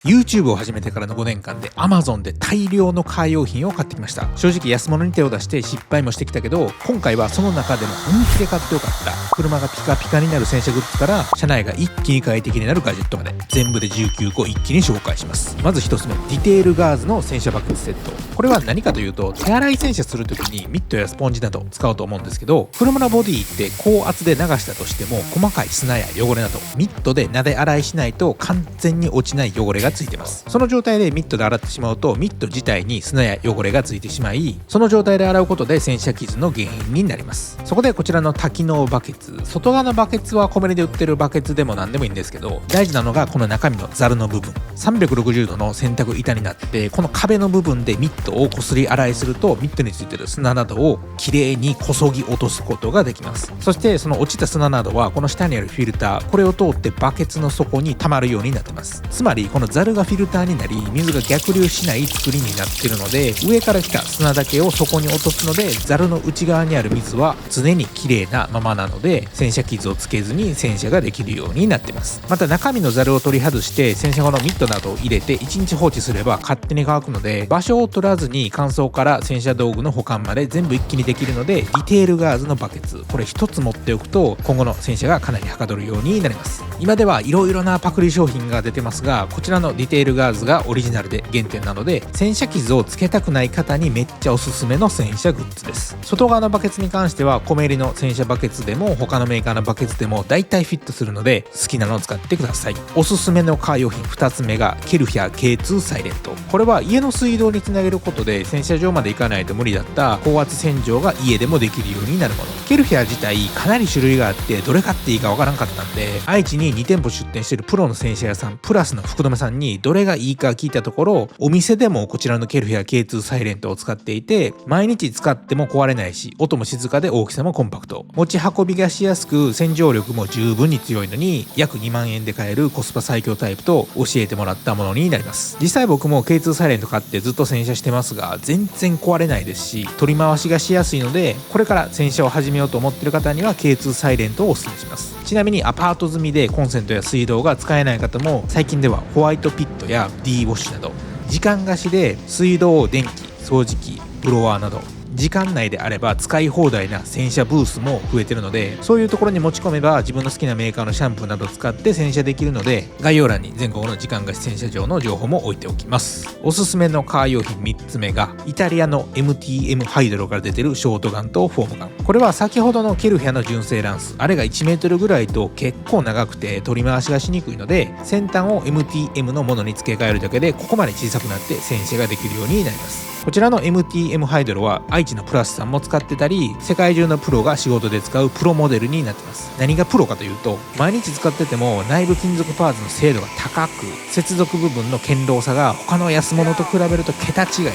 YouTube を始めてからの5年間で Amazon で大量のカー用品を買ってきました。正直安物に手を出して失敗もしてきたけど、今回はその中でも本気で買ってよかった車がピカピカになる洗車グッズから車内が一気に快適になるガジェットまで全部で19個一気に紹介します。まず1つ目、ディテールガーズの洗車バケツセット。これは何かというと、手洗い洗車するときにミットやスポンジなど使うと思うんですけど、車のボディって高圧で流したとしても細かい砂や汚れなどミットでなで洗いしないと完全に落ちない汚れがついてます。その状態でミットで洗ってしまうとミット自体に砂や汚れがついてしまい、その状態で洗うことで洗車傷の原因になります。そこでこちらの多機能バケツ、外側のバケツはコンビニで売ってるバケツでも何でもいいんですけど、大事なのがこの中身のザルの部分、360度の洗濯板になって、この壁の部分でミットをこすり洗いするとミットについてる砂などをきれいにこそぎ落とすことができます。そしてその落ちた砂などはこの下にあるフィルター、これを通ってバケツの底に溜まるようになってます。つまりこのザルがフィルターになり、水が逆流しない作りになっているので、上から来た砂だけを底に落とすので、ザルの内側にある水は常にきれいなままなので、洗車傷をつけずに洗車ができるようになってます。また中身のザルを取り外して洗車後のミットなどを入れて1日放置すれば勝手に乾くので、場所を取らずに乾燥から洗車道具の保管まで全部一気にできるので、ディテールガーズのバケツ、これ一つ持っておくと今後の洗車がかなりはかどるようになります。今ではいろいろなパクリ商品が出てますが、こちらのディテールガーズがオリジナルで原点なので、洗車傷をつけたくない方にめっちゃおすすめの洗車グッズです。外側のバケツに関しては米入りの洗車バケツでも他のメーカーのバケツでも大体フィットするので、好きなのを使ってください。おすすめのカー用品2つ目がケルヒャー K2 サイレント。これは家の水道につなげることで洗車場まで行かないと無理だった高圧洗浄が家でもできるようになるもの。ケルヒャー自体かなり種類があって、どれ買っていいかわからんかったんで、愛知に2店舗出店しているプロの洗車屋さんプラスの福留さんにどれがいいか聞いたところ、お店でもこちらのケルヒャー K2 サイレントを使っていて、毎日使っても壊れないし、音も静かで大きさもコンパクト、持ち運びがしやすく洗浄力も十分に強いのに、約2万円で買えるコスパ最強タイプと教えてもらったものになります。実際僕も K2 サイレント買ってずっと洗車してますが、全然壊れないですし、取り回しがしやすいので、これから洗車を始めようと思っている方には K2 サイレントをお勧めします。ちなみにアパート済みでコンセントや水道が使えない方も、最近ではホワイトピットや D ウォッシュなど時間貸しで水道、電気、掃除機、ブロワーなど時間内であれば使い放題な洗車ブースも増えてるので、そういうところに持ち込めば自分の好きなメーカーのシャンプーなどを使って洗車できるので、概要欄に全国の時間貸し洗車場の情報も置いておきます。おすすめのカー用品3つ目がイタリアの MTM ハイドロから出てるショートガンとフォームガン。これは先ほどのケルヒャの純正ランス、あれが1メートルぐらいと結構長くて取り回しがしにくいので、先端を MTM のものに付け替えるだけでここまで小さくなって洗車ができるようになります。こちらの MTM ハイドロは愛知のプラスさんも使ってたり、世界中のプロが仕事で使うプロモデルになってます。何がプロかというと、毎日使ってても内部金属パーツの精度が高く、接続部分の堅牢さが他の安物と比べると桁違いで、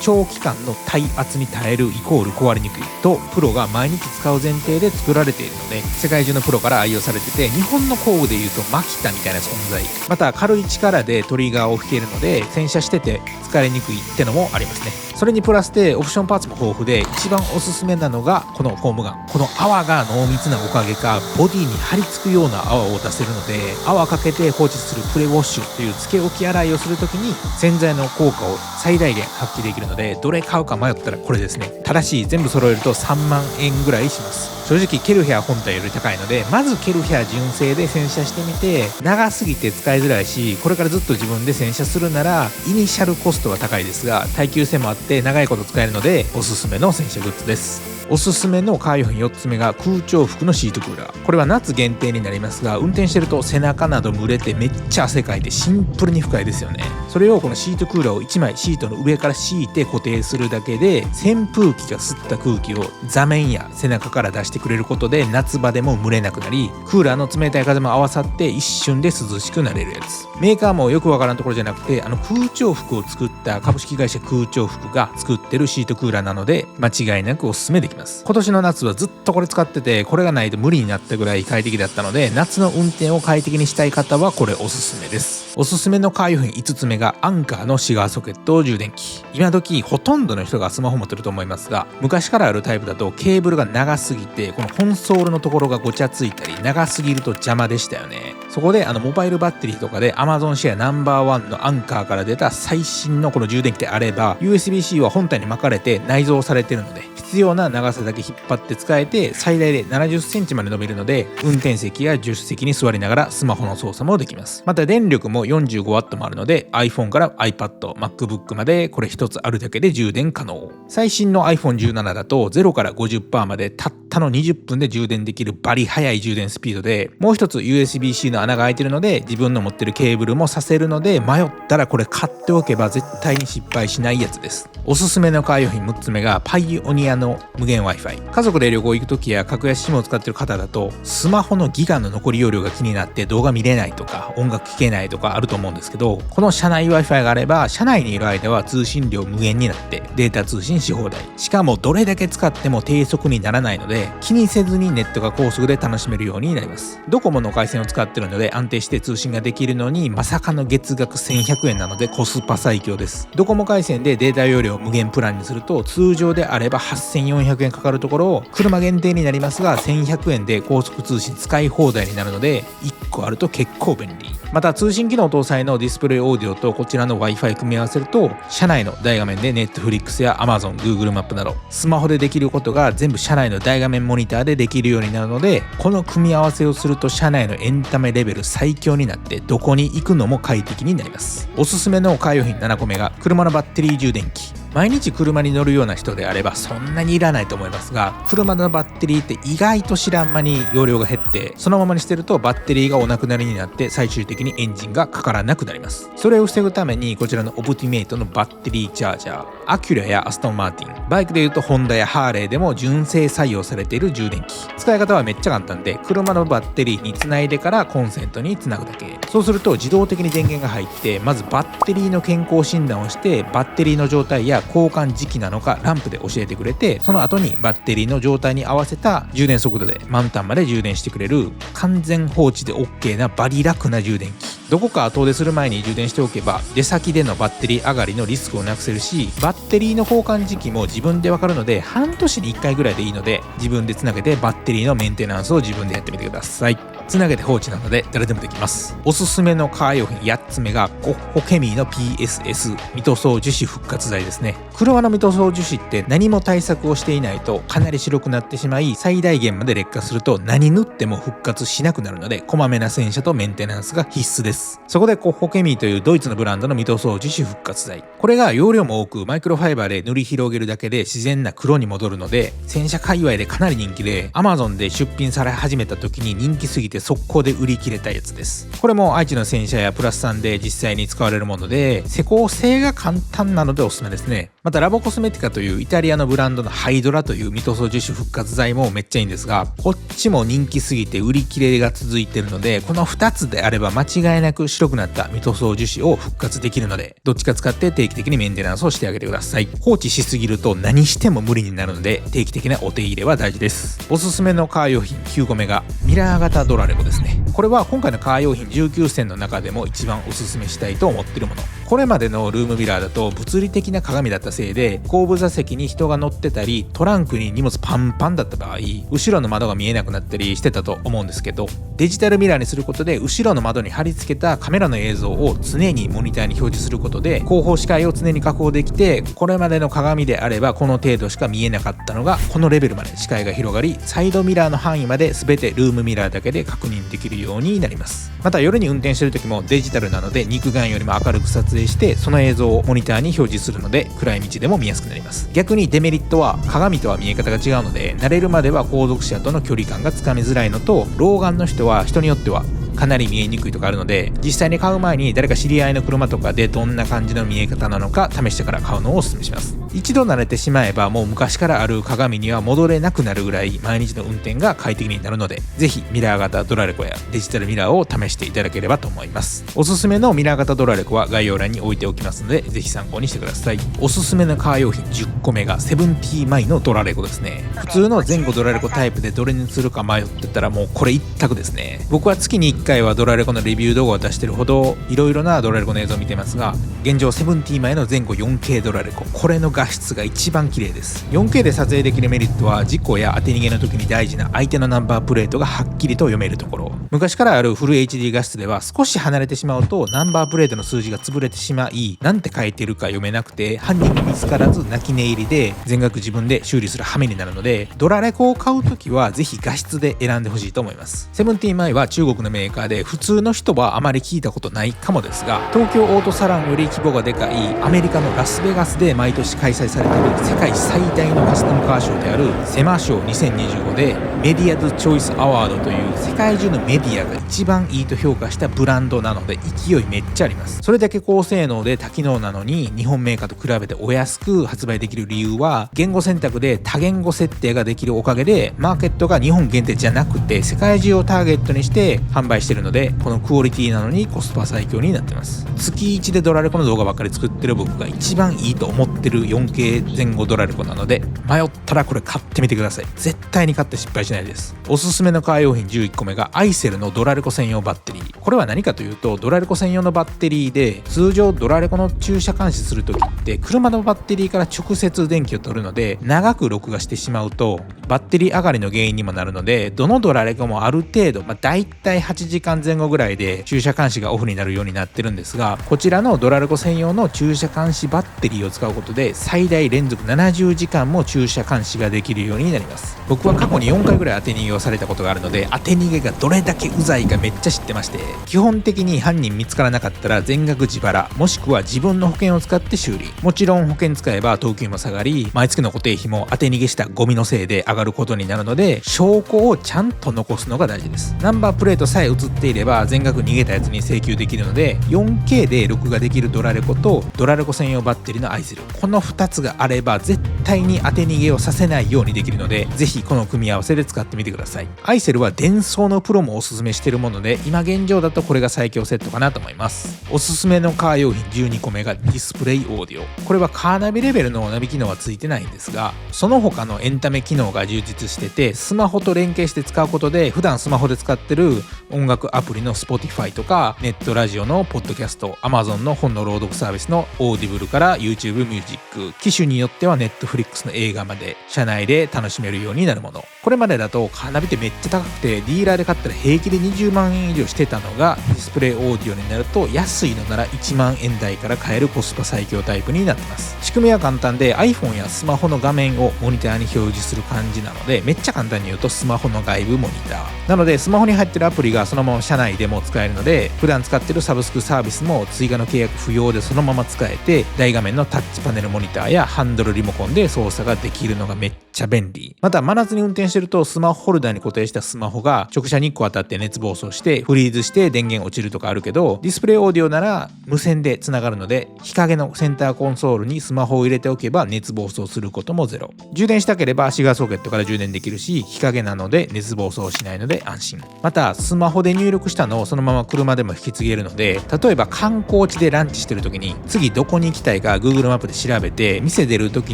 長期間の耐圧に耐えるイコール壊れにくいとプロが毎日使う前提で作られているので、世界中のプロから愛用されてて、日本の工具でいうとマキタみたいな存在。また軽い力でトリガーを吹けるので洗車してて疲れにくいってのもありますね。それにプラスでオプションパーツも豊富で、一番おすすめなのがこのフォームガン。この泡が濃密なおかげか、ボディに張り付くような泡を出せるので、泡かけて放置するプレウォッシュというつけ置き洗いをするときに洗剤の効果を最大限発揮できるので、どれ買うか迷ったらこれですね。ただし全部揃えると3万円ぐらいします。正直ケルヒャー本体より高いので、まずケルヒャー純正で洗車してみて、長すぎて使いづらいし、これからずっと自分で洗車するならイニシャルコストは高いですが耐久性もあって長いこと使えるのでおすすめの洗車グッズです。おすすめのカー用品4つ目が空調服のシートクーラー。これは夏限定になりますが、運転してると背中など蒸れてめっちゃ汗かいてシンプルに不快ですよね。それをこのシートクーラーを1枚シートの上から敷いて固定するだけで、扇風機が吸った空気を座面や背中から出してくれることで夏場でも蒸れなくなり、クーラーの冷たい風も合わさって一瞬で涼しくなれるやつ。メーカーもよくわからんところじゃなくて、空調服を作った株式会社空調服が作ってるシートクーラーなので間違いなくおすすめできます。きます。今年の夏はずっとこれ使ってて、これがないと無理になったぐらい快適だったので、夏の運転を快適にしたい方はこれおすすめです。おすすめのカー用品5つ目がアンカーのシガーソケット充電器。今時ほとんどの人がスマホ持ってると思いますが、昔からあるタイプだとケーブルが長すぎて、このコンソールのところがごちゃついたり、長すぎると邪魔でしたよね。そこでモバイルバッテリーとかで Amazon シェアナンバーワンのアンカーから出た最新のこの充電器であれば USB-C は本体に巻かれて内蔵されているので、必要な長さだけ引っ張って使えて、最大で70センチまで伸びるので、運転席や助手席に座りながらスマホの操作もできます。また電力も 45W もあるので iPhone から iPad、MacBook までこれ一つあるだけで充電可能。最新の iPhone17 だと0から 50% までたったの20分で充電できるバリ速い充電スピードで、もう一つ USB-C の穴が開いてるので自分の持ってるケーブルもさせるので、迷ったらこれ買っておけば絶対に失敗しないやつです。おすすめのカー用品6つ目がパイオニアの無限 Wi-Fi。家族で旅行行く時や格安 SIM を使ってる方だと、スマホのギガの残り容量が気になって動画見れないとか音楽聴けないとかあると思うんですけど、この車内 Wi-Fi があれば車内にいる間は通信量無限になってデータ通信し放題。しかもどれだけ使っても低速にならないので、気にせずにネットが高速で楽しめるようになります。ドコモの回線を使ってるので安定して通信ができるのに、まさかの月額1100円なのでコスパ最強です。ドコモ回線でデータ容量を無限プランにすると、通常であれば8400円かかるところを車限定になりますが1100円で高速通信使い放題になるので、1個あると結構便利。また通信機能搭載のディスプレイオーディオとこちらの Wi-Fi 組み合わせると、車内の大画面で Netflix や Amazon、Google マップなどスマホでできることが全部車内の大画面モニターでできるようになるので、この組み合わせをすると車内のエンタメレベル最強になってどこに行くのも快適になります。おすすめのカー用品7個目が車のバッテリー充電器。毎日車に乗るような人であればそんなにいらないと思いますが、車のバッテリーって意外と知らん間に容量が減って、そのままにしてるとバッテリーがお亡くなりになって最終的にエンジンがかからなくなります。それを防ぐためにこちらのオプティメイトのバッテリーチャージャー、アキュラやアストンマーティン、バイクでいうとホンダやハーレーでも純正採用されている充電器。使い方はめっちゃ簡単で、車のバッテリーにつないでからコンセントにつなぐだけ。そうすると自動的に電源が入って、まずバッテリーの健康診断をして、バッテリーの状態や交換時期なのかランプで教えてくれて、その後にバッテリーの状態に合わせた充電速度で満タンまで充電してくれる、完全放置で OK なバリ楽な充電器。どこか遠出する前に充電しておけば出先でのバッテリー上がりのリスクをなくせるし、バッテリーの交換時期も自分で分かるので、半年に1回ぐらいでいいので自分でつなげてバッテリーのメンテナンスを自分でやってみてください。つなげて放置なので誰でもできます。おすすめのカー用品8つ目がゴッホケミーの PSS ミ塗装樹脂復活剤ですね。車のミ塗装樹脂って何も対策をしていないとかなり白くなってしまい、最大限まで劣化すると何塗っても復活しなくなるので、こまめな洗車とメンテナンスが必須です。そこでゴッホケミーというドイツのブランドのミ塗装樹脂復活剤、これが容量も多くマイクロファイバーで塗り広げるだけで自然な黒に戻るので、洗車界隈でかなり人気で Amazon で出品され始めた時に人気すぎて速攻で売り切れたやつです。これも愛知の洗車やプラスさんで実際に使われるもので、施工性が簡単なのでおすすめですね。またラボコスメティカというイタリアのブランドのハイドラというミ塗装樹脂復活剤もめっちゃいいんですが、こっちも人気すぎて売り切れが続いているので、この2つであれば間違いなく白くなったミ塗装樹脂を復活できるので、どっちか使って定期的にメンテナンスをしてあげてください。放置しすぎると何しても無理になるので、定期的なお手入れは大事です。おすすめのカー用品9個目がミラー型ドラレコですね。これは今回のカー用品19選の中でも一番おすすめしたいと思っているもの。これまでのルームミラーだと物理的な鏡だったせいで、後部座席に人が乗ってたりトランクに荷物パンパンだった場合、後ろの窓が見えなくなったりしてたと思うんですけど、デジタルミラーにすることで後ろの窓に貼り付けたカメラの映像を常にモニターに表示することで、後方視界を常に確保できて、これまでの鏡であればこの程度しか見えなかったのがこのレベルまで視界が広がり、サイドミラーの範囲まで全てルームミラーだけで確認できるようになります。また夜に運転している時もデジタルなので肉眼よりも明るく撮影して、その映像をモニターに表示するので暗い道でも見やすくなります。逆にデメリットは鏡とは見え方が違うので、慣れるまでは後続車との距離感がつかみづらいのと、老眼の人は人によってはかなり見えにくいとかあるので、実際に買う前に誰か知り合いの車とかでどんな感じの見え方なのか試してから買うのをおすすめします。一度慣れてしまえばもう昔からある鏡には戻れなくなるぐらい毎日の運転が快適になるので、ぜひミラー型ドラレコやデジタルミラーを試していただければと思います。おすすめのミラー型ドラレコは概要欄に置いておきますので、ぜひ参考にしてください。おすすめのカー用品10個目がセブンティーマイのドラレコですね。普通の前後ドラレコタイプでどれにするか迷ってたらもうこれ一択ですね。僕は月に1回はドラレコのレビュー動画を出してるほどいろいろなドラレコの映像を見てますが、現状セブンティーマイの前後 4K ドラレコ、これの画質が一番綺麗です。 4K で撮影できるメリットは事故や当て逃げの時に大事な相手のナンバープレートがはっきりと読めるところ。昔からあるフル HD 画質では少し離れてしまうとナンバープレートの数字が潰れてしまい、なんて書いてるか読めなくて犯人が見つからず泣き寝入りで全額自分で修理する羽目になるので、ドラレコを買うときはぜひ画質で選んでほしいと思います。セブンティーマイは中国のメーカーで普通の人はあまり聞いたことないかもですが、東京オートサロンより規模がでかいアメリカのラスベガスで毎年開催されている世界最大のカスタムカーショーであるセマショー2025でメディアズチョイスアワードという世界中のメディアが一番いいと評価したブランドなので勢いめっちゃあります。それだけ高性能で多機能なのに日本メーカーと比べてお安く発売できる理由は、言語選択で多言語設定ができるおかげでマーケットが日本限定じゃなくて世界中をターゲットにして販売してるので、このクオリティなのにコスパ最強になってます。月1でドラレコの動画ばっかり作ってる僕が一番いいと思ってる 4K 前後ドラレコなので、迷ったらこれ買ってみてください。絶対に買って失敗しないです。おすすめのカー用品11個目がアイセルのドラレコ専用バッテリー。これは何かというと、ドラレコ専用のバッテリーで、通常ドラレコの駐車監視するときって車のバッテリーから直接電気を取るので、長く録画してしまうとバッテリー上がりの原因にもなるので、どのドラレコもある程度、だいたい8時間前後ぐらいで駐車監視がオフになるようになってるんですが、こちらのドラレコ専用の駐車監視バッテリーを使うことで最大連続70時間も駐車監視ができるようになります。僕は過去に4回ぐらい当て逃げをされたことがあるので、当て逃げがどれだけうざいかめっちゃ知ってまして、基本的に犯人見つからなかったら全額自腹、もしくは自分の保険を使って修理。もちろん保険使えば等級も下がり、毎月の固定費も当て逃げしたゴミのせいで上がることになるので、証拠をちゃんと残すのが大事です。ナンバープレートさえ映っていれば全額逃げたやつに請求できるので、 4K で録画できるドラレコとドラレコ専用バッテリーのアイセル、この2つがあれば絶対に当て逃げをさせないようにできるので、ぜひこの組み合わせで使ってみてください。アイセルは電装のプロもおすすめしているもので、今現状だとこれが最強セットかなと思います。おすすめのカー用品12個目がディスプレイオーディオ。これはカーナビレベルのナビ機能はついてないんですが、その他のエンタメ機能が充実してて、スマホと連携して使うことで、普段スマホで使ってる音楽アプリの Spotify とかネットラジオのポッドキャスト、 Amazon の本の朗読サービスの Audible から YouTube ミュージック、機種によっては Netflix の映画まで車内で楽しめるようになるもの。これまでだとカーナビってめっちゃ高くてディーラーで買ったら平気で20万円以上してたのが、ディスプレイオーディオになると安いのなら1万円台から買えるコスパ最強タイプになってます。仕組みは簡単で iPhone やスマホの画面をモニターに表示する感じなので、めっちゃ簡単に言うとスマホの外部モニターなので、スマホに入ってるアプリがそのまま車内でも使えるので、普段使ってるサブスクサービスも追加の契約不要でそのまま使えて、大画面のタッチパネルモニターやハンドルリモコンで操作ができるのがめっちゃ便利。また真夏に運転してるとスマホホルダーに固定したスマホが直射日光当たって熱暴走してフリーズして電源落ちるとかあるけど、ディスプレイオーディオなら無線でつながるので、日陰のセンターコンソールにスマホを入れておけば熱暴走することもゼロ。充電したければシガーソケットから充電できるし、日陰なので熱暴走しないので安心。またスマホで入力したのをそのまま車でも引き継げるので、例えば観光地でランチしてる時に次どこに行きたいか Google マップで調べて、店出る時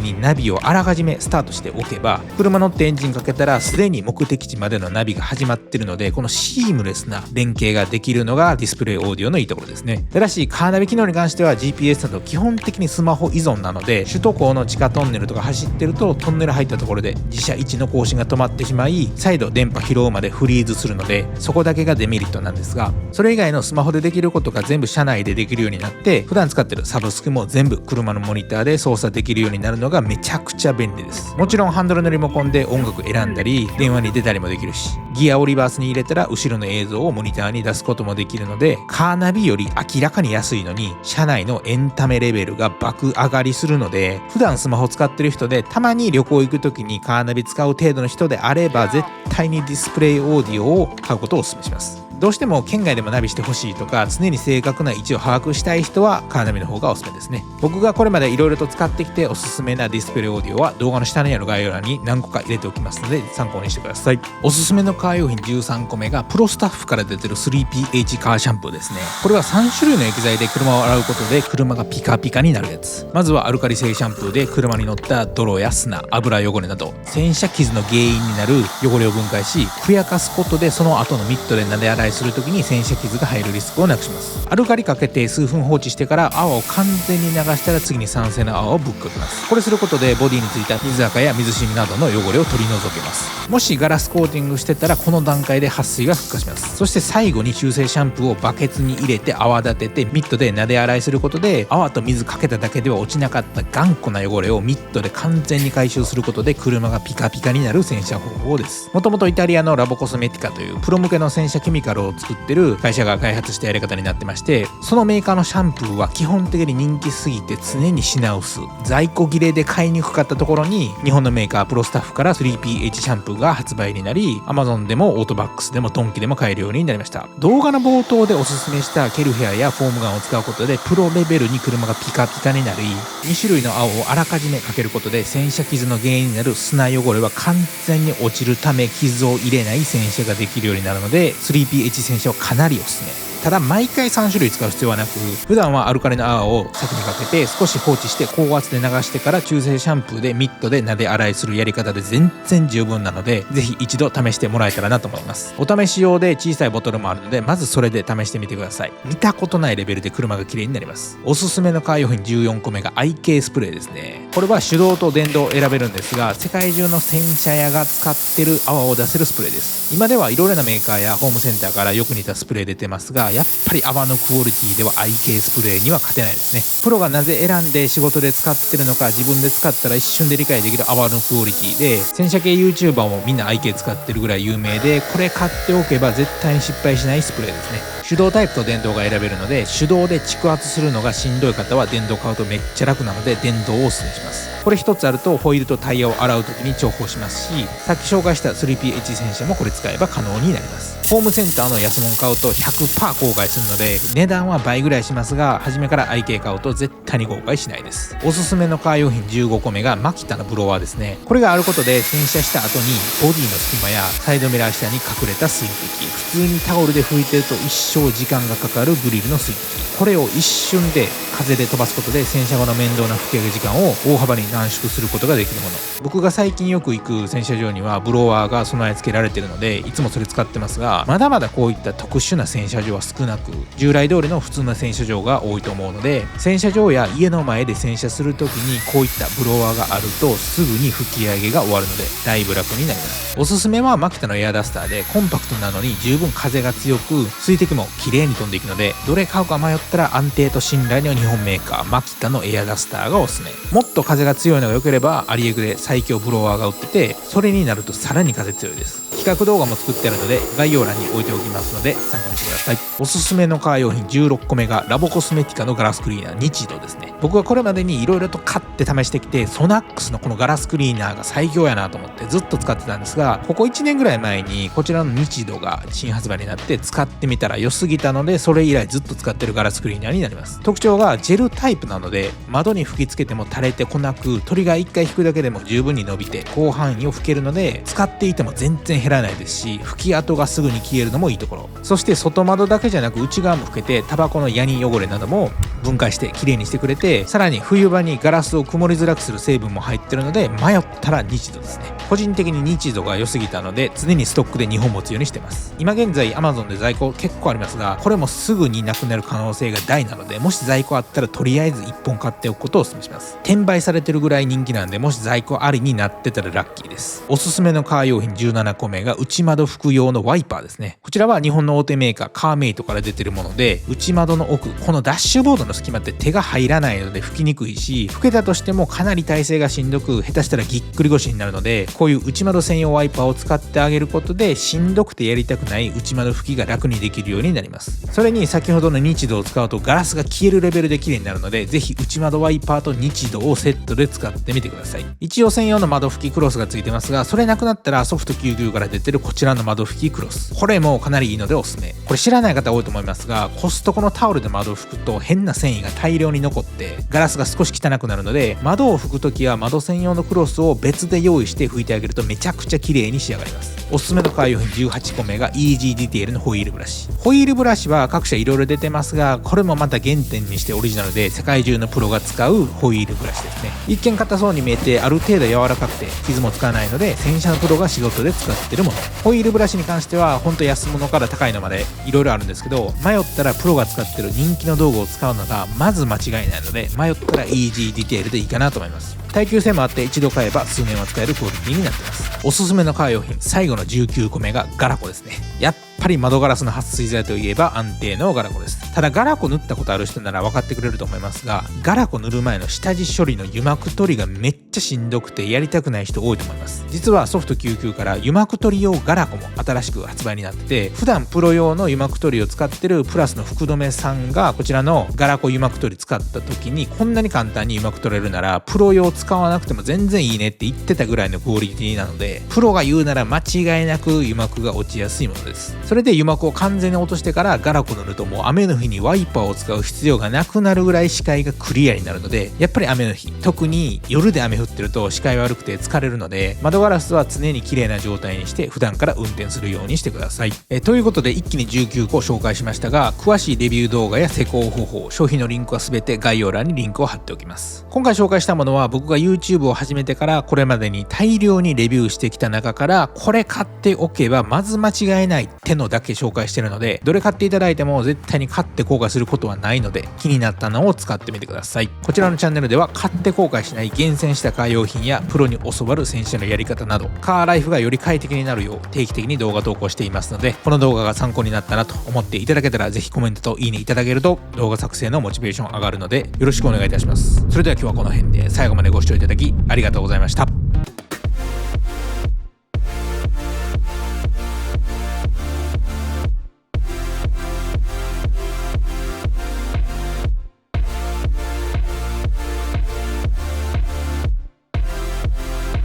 にナビをあらかじめスタートしておけば、車乗ってエンジンかけたらすでに目的地までのナビが始まってるので、このシームレスな連携ができるのがディスプレイオーディオのいいところですね。ただしカーナビ機能に関しては GPS など基本的にスマホ依存なので、首都高の地下トンネルとか走ってるとトンネル入ったところで自社位置の更新が止まってしまい、再度電波拾うまでフリーズするので、そこだけがデメリットなんですが、それ以外のスマホでできることが全部車内でできるようになって、普段使ってるサブスクも全部車のモニターで操作できるようになるのがめちゃくちゃ便利です。もちろんハンドルのリモコンで音楽選んだり電話に出たりもできるし、ギアをリバースに入れたら後ろの映像をモニターに出すこともできるので、カーナビより明らかに安いのに車内のエンタメレベルが爆上がりするので、普段スマホ使ってる人でたまに旅行行く時にカーナビ使う程度の人であれば、絶対にディスプレイオーディオを買うことをお勧めします。どうしても県外でもナビしてほしいとか、常に正確な位置を把握したい人はカーナビの方がおすすめですね。僕がこれまでいろいろと使ってきておすすめなディスプレイオーディオは動画の下にある概要欄に何個か入れておきますので参考にしてください。おすすめのカー用品13個目がプロスタッフから出てる 3PH カーシャンプーですね。これは3種類の液剤で車を洗うことで車がピカピカになるやつ。まずはアルカリ性シャンプーで車に乗った泥や砂、油汚れなど洗車傷の原因になる汚れを分解し、ふやかすことでその後のミットで撫で洗いするときに洗車傷が入るリスクをなくします。アルカリかけて数分放置してから泡を完全に流したら次に酸性の泡をぶっかけます。これすることでボディについた水垢や水しみなどの汚れを取り除けます。もしガラスコーティングしてたらこの段階で撥水が復活します。そして最後に中性シャンプーをバケツに入れて泡立ててミットで撫で洗いすることで、泡と水かけただけでは落ちなかった頑固な汚れをミットで完全に回収することで車がピカピカになる洗車方法です。もともとイタリアのラボコスメティカというプロ向けの洗車ケミカルを作ってる会社が開発したやり方になってまして、そのメーカーのシャンプーは基本的に人気すぎて常に品薄、在庫切れで買いにくかったところに日本のメーカープロスタッフから 3PH シャンプーが発売になり、 Amazon でもオートバックスでもドンキでも買えるようになりました。動画の冒頭でおすすめしたケルヘアやフォームガンを使うことでプロレベルに車がピカピカになり、2種類の青をあらかじめかけることで洗車傷の原因になる砂汚れは完全に落ちるため傷を入れない洗車ができるようになるので 3PH 洗車はかなりおすすめ。ただ毎回3種類使う必要はなく、普段はアルカリの泡を先にかけて少し放置して高圧で流してから中性シャンプーでミットで撫で洗いするやり方で全然十分なので、ぜひ一度試してもらえたらなと思います。お試し用で小さいボトルもあるので、まずそれで試してみてください。見たことないレベルで車が綺麗になります。おすすめのカー用品14個目が IK スプレーですね。これは手動と電動を選べるんですが、世界中の洗車屋が使ってる泡を出せるスプレーです。今ではいろいろなメーカーやホームセンターからよく似たスプレー出てますが、やっぱり泡のクオリティでは IK スプレーには勝てないですね。プロがなぜ選んで仕事で使ってるのか、自分で使ったら一瞬で理解できる泡のクオリティで、洗車系 YouTuber もみんな IK 使ってるぐらい有名で、これ買っておけば絶対に失敗しないスプレーですね。手動タイプと電動が選べるので、手動で蓄圧するのがしんどい方は電動買うとめっちゃ楽なので電動をおすすめします。これ一つあるとホイールとタイヤを洗う時に重宝しますし、さっき紹介した 3PH 洗車もこれ使えば可能になります。ホームセンターの安物買うと 100% 後悔するので、値段は倍ぐらいしますが、初めから IK 買うと絶対に後悔しないです。おすすめのカー用品15個目がマキタのブロワーですね。これがあることで洗車した後にボディの隙間やサイドミラー下に隠れた水滴、普通にタオルで拭いてると一生時間がかかるグリルの水滴、これを一瞬で風で飛ばすことで洗車後の面倒な拭き上げ時間を大幅に短縮することができるもの。僕が最近よく行く洗車場にはブロワーが備え付けられているので、いつもそれ使ってますが、まだまだこういった特殊な洗車場は少なく、従来通りの普通の洗車場が多いと思うので、洗車場や家の前で洗車するときにこういったブロワーがあるとすぐに拭き上げが終わるのでだいぶ楽になります。おすすめはマキタのエアダスターで、コンパクトなのに十分風が強く水滴も綺麗に飛んでいくので、どれ買うか迷ったら安定と信頼の日本メーカーマキタのエアダスターがおすすめ。もっと風が強いのが良ければアリエグで最強ブロワーが売ってて、それになるとさらに風強いです。比較動画も作ってあるので概要欄に置いておきますので参考にしてください。おすすめのカー用品16個目がラボコスメティカのガラスクリーナー日度ですね。僕はこれまでに色々と買って試してきて、ソナックスのこのガラスクリーナーが最強やなと思ってずっと使ってたんですが、ここ1年ぐらい前にこちらの日度が新発売になって使ってみたら良すぎたので、それ以来ずっと使ってるガラスクリーナーになります。特徴がジェルタイプなので、窓に吹きつけても垂れてこなく、鳥が1回引くだけでも十分に伸びて広範囲を拭けるので、使っていても全然減らないですし、拭き跡がすぐに消えるのもいいところ。そして外窓だけじゃなく内側も拭けて、タバコのヤニ汚れなども分解してきれいにしてくれて、さらに冬場にガラスを曇りづらくする成分も入ってるので、迷ったら日度ですね。個人的に日度が良すぎたので常にストックで2本持つようにしてます。今現在 Amazon で在庫結構ありますが、これもすぐになくなる可能性が大なので、もし在庫あったらとりあえず1本買っておくことをお勧めします。転売されてるぐらい人気なんで、もし在庫ありになってたらラッキーです。おすすめのカー用品17個目が内窓拭く用のワイパーですね。こちらは日本の大手メーカーカーメイトから出てるもので、内窓の奥、このダッシュボードの隙間って手が入らないので拭きにくいし、拭けたとしてもかなり体勢がしんどく、下手したらぎっくり腰になるので、こういう内窓専用ワイパーを使ってあげることで、しんどくてやりたくない内窓拭きが楽にできるようになります。それに先ほどの日度を使うとガラスが消えるレベルで綺麗になるので、ぜひ内窓ワイパーと日度をセットで使ってみてください。一応専用の窓拭きクロスがついてますが、それなくなったらソフト99かから出てるこちらの窓拭きクロス、これもかなりいいのでおすすめ。これ知らない方多いと思いますが、コストコのタオルで窓を拭くと変な繊維が大量に残ってガラスが少し汚くなるので、窓を拭くときは窓専用のクロスを別で用意して拭いてあげるとめちゃくちゃ綺麗に仕上がります。おすすめのカー用品18個目が Easy Detail のホイールブラシ。ホイールブラシは各社いろいろ出てますが、これもまた原点にしてオリジナルで世界中のプロが使うホイールブラシですね。一見硬そうに見えてある程度柔らかくて傷もつかないので、洗車のプロが仕事で使ってるもの。ホイールブラシに関してはほんと安物から高いのまでいろいろあるんですけど、迷ったらプロが使ってる人気の道具を使うのがまず間違いないので、迷ったら Easy Detail でいいかなと思います。耐久性もあって一度買えば数年は使えるクオリティになってます。おすすめのカー用品最後の19個目がガラコですね。やっぱり窓ガラスの撥水剤といえば安定のガラコです。ただガラコ塗ったことある人なら分かってくれると思いますが、ガラコ塗る前の下地処理の油膜取りがめっちゃしんどくてやりたくない人多いと思います。実はソフト99から油膜取り用ガラコも新しく発売になってて、普段プロ用の油膜取りを使ってるプラスの福留さんがこちらのガラコ油膜取り使った時に、こんなに簡単に油膜取れるならプロ用使わなくても全然いいねって言ってたぐらいのクオリティなので、プロが言うなら間違いなく油膜が落ちやすいものです。それで油膜を完全に落としてからガラコ塗ると、もう雨の日にワイパーを使う必要がなくなるぐらい視界がクリアになるので、やっぱり雨の日、特に夜で雨降ってると視界悪くて疲れるので、窓ガラスは常に綺麗な状態にして普段から運転するようにしてください。ということで一気に19個紹介しましたが、詳しいレビュー動画や施工方法、商品のリンクは全て概要欄にリンクを貼っておきます。今回紹介したものは僕が YouTube を始めてからこれまでに大量にレビューしてきた中から、これ買っておけばまず間違いないってのだけ紹介してるので、どれ買っていただいても絶対に買って後悔することはないので、気になったのを使ってみてください。こちらのチャンネルでは買って後悔しない厳選したカー用品やプロに教わる洗車のやり方など、カーライフがより快適になるよう定期的に動画投稿していますので、この動画が参考になったなと思っていただけたら、ぜひコメントといいねいただけると動画作成のモチベーション上がるのでよろしくお願いいたします。それでは今日はこの辺で、最後までご視聴いただきありがとうございました。